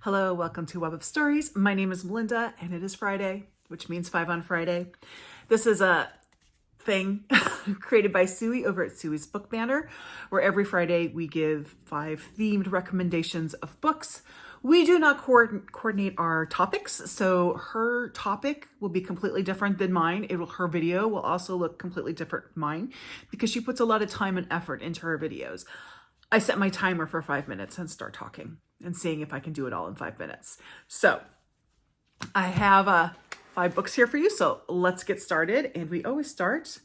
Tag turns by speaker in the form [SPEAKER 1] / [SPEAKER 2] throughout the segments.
[SPEAKER 1] Hello, welcome to Web of Stories. My name is Melinda and it is Friday, which means 5 on Friday. This is a thing created by Suey over at Suey's Book Banner, where every Friday we give 5 themed recommendations of books. We do not coordinate our topics, so her topic will be completely different than mine. Her video will also look completely different from mine because she puts a lot of time and effort into her videos. I set my timer for 5 minutes and start talking and seeing if I can do it all in 5 minutes. So I have 5 books here for you. So let's get started. And we always start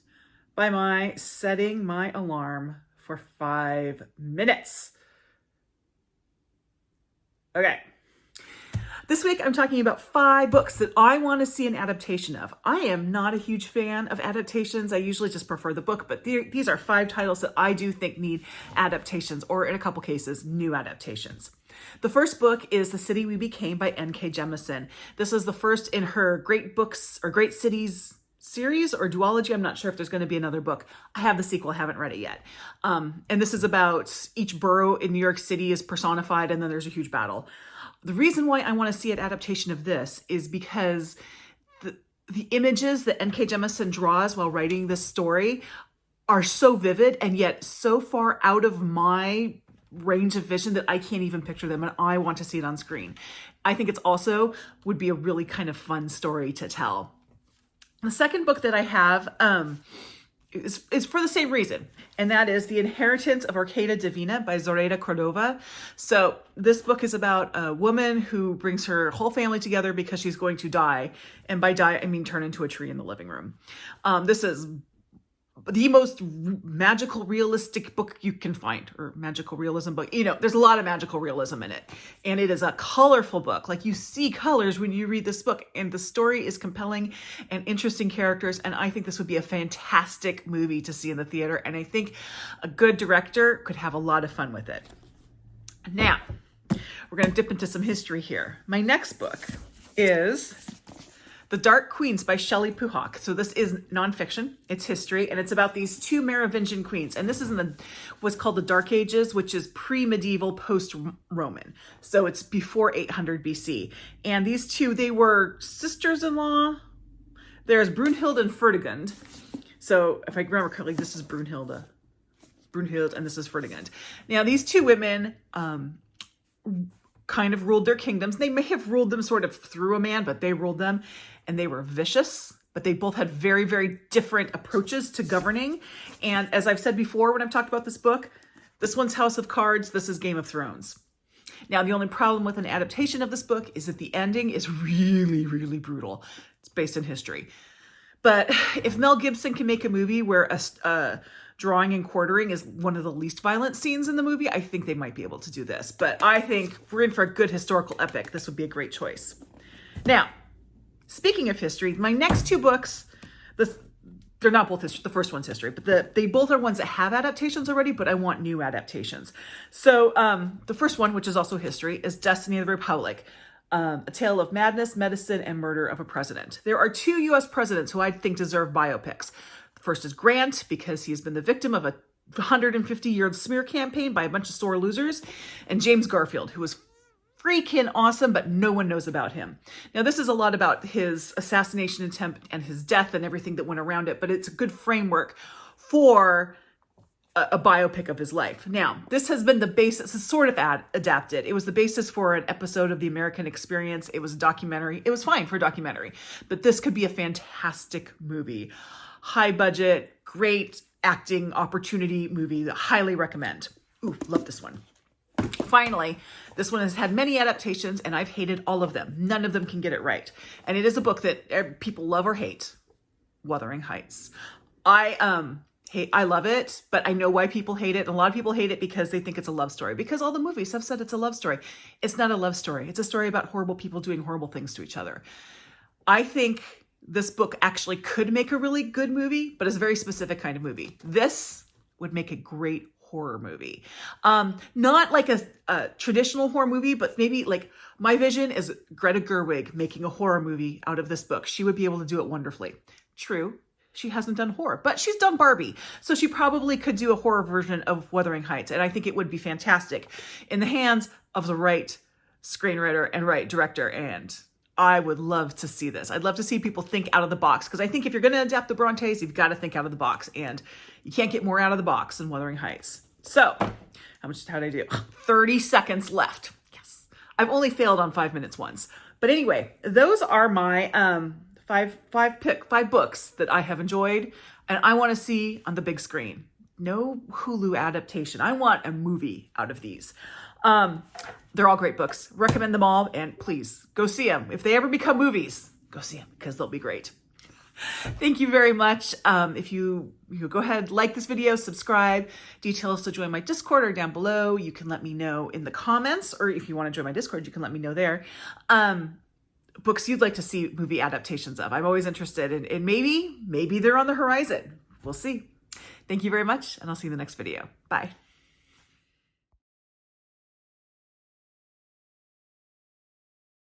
[SPEAKER 1] by setting my alarm for 5 minutes. Okay. This week, I'm talking about 5 books that I want to see an adaptation of. I am not a huge fan of adaptations. I usually just prefer the book, but these are 5 titles that I do think need adaptations, or in a couple cases, new adaptations. The first book is The City We Became by N.K. Jemisin. This is the first in her Great Books or Great Cities series or duology. I'm not sure if there's going to be another book. I have the sequel, haven't read it yet. And this is about each borough in New York City is personified, and then there's a huge battle. The reason why I want to see an adaptation of this is because the images that N.K. Jemisin draws while writing this story are so vivid and yet so far out of my range of vision that I can't even picture them, and I want to see it on screen. I think it's also would be a really kind of fun story to tell. The second book that I have is for the same reason, and that is The Inheritance of Orquídea Divina by Zoraida Cordova. So this book is about a woman who brings her whole family together because she's going to die. And by die, I mean turn into a tree in the living room. This is the most magical realistic book you can find, or magical realism book. You know, there's a lot of magical realism in it. And it is a colorful book. Like, you see colors when you read this book, and the story is compelling and interesting characters. And I think this would be a fantastic movie to see in the theater. And I think a good director could have a lot of fun with it. Now, we're going to dip into some history here. My next book is The Dark Queens by Shelley Puhak. So this is nonfiction, it's history, and it's about these 2 Merovingian queens. And this is in what's called the Dark Ages, which is pre-medieval, post-Roman. So it's before 800 BC. And these 2, they were sisters-in-law. There's Brunhild and Ferdinand. So if I remember correctly, this is Brunhild, and this is Ferdinand. Now, these 2 women kind of ruled their kingdoms. They may have ruled them sort of through a man, but they ruled them, and they were vicious, but they both had very, very different approaches to governing. And as I've said before, when I've talked about this book, this one's House of Cards, this is Game of Thrones. Now, the only problem with an adaptation of this book is that the ending is really, really brutal. It's based in history. But if Mel Gibson can make a movie where a drawing and quartering is one of the least violent scenes in the movie, I think they might be able to do this. But I think we're in for a good historical epic. This would be a great choice. Now, speaking of history, my next 2 books, they're not both history. The first one's history, but they both are ones that have adaptations already, but I want new adaptations. So the first one, which is also history, is Destiny of the Republic. A tale of madness, medicine, and murder of a president. There are 2 U.S. presidents who I think deserve biopics. The first is Grant, because he has been the victim of a 150-year smear campaign by a bunch of sore losers, and James Garfield, who was freaking awesome, but no one knows about him. Now, this is a lot about his assassination attempt and his death and everything that went around it, but it's a good framework for a biopic of his life. Now, this has been the basis, it's sort of adapted. It was the basis for an episode of The American Experience. It was a documentary. It was fine for a documentary, but this could be a fantastic movie. High budget, great acting opportunity movie. Highly recommend. Ooh, love this one. Finally, this one has had many adaptations, and I've hated all of them. None of them can get it right. And it is a book that people love or hate. Wuthering Heights. I love it, but I know why people hate it. And a lot of people hate it because they think it's a love story, because all the movies have said it's a love story. It's not a love story. It's a story about horrible people doing horrible things to each other. I think this book actually could make a really good movie, but it's a very specific kind of movie. This would make a great horror movie. Not like a traditional horror movie, but maybe like my vision is Greta Gerwig making a horror movie out of this book. She would be able to do it wonderfully. True, she hasn't done horror, but she's done Barbie. So she probably could do a horror version of Wuthering Heights. And I think it would be fantastic in the hands of the right screenwriter and director, and I would love to see this. I'd love to see people think out of the box, because I think if you're going to adapt the Brontes, you've got to think out of the box, and you can't get more out of the box than Wuthering Heights. So, how did I do? 30 seconds left. Yes. I've only failed on 5 minutes once. But anyway, those are my five books that I have enjoyed and I want to see on the big screen. No Hulu adaptation. I want a movie out of these. They're all great books. Recommend them all, and please go see them. If they ever become movies, go see them because they'll be great. Thank you very much. If you go ahead, like this video, subscribe. Details to join my Discord are down below. You can let me know in the comments, or if you want to join my Discord, you can let me know there. Books you'd like to see movie adaptations of. I'm always interested in maybe they're on the horizon. We'll see. Thank you very much, and I'll see you in the next video. Bye.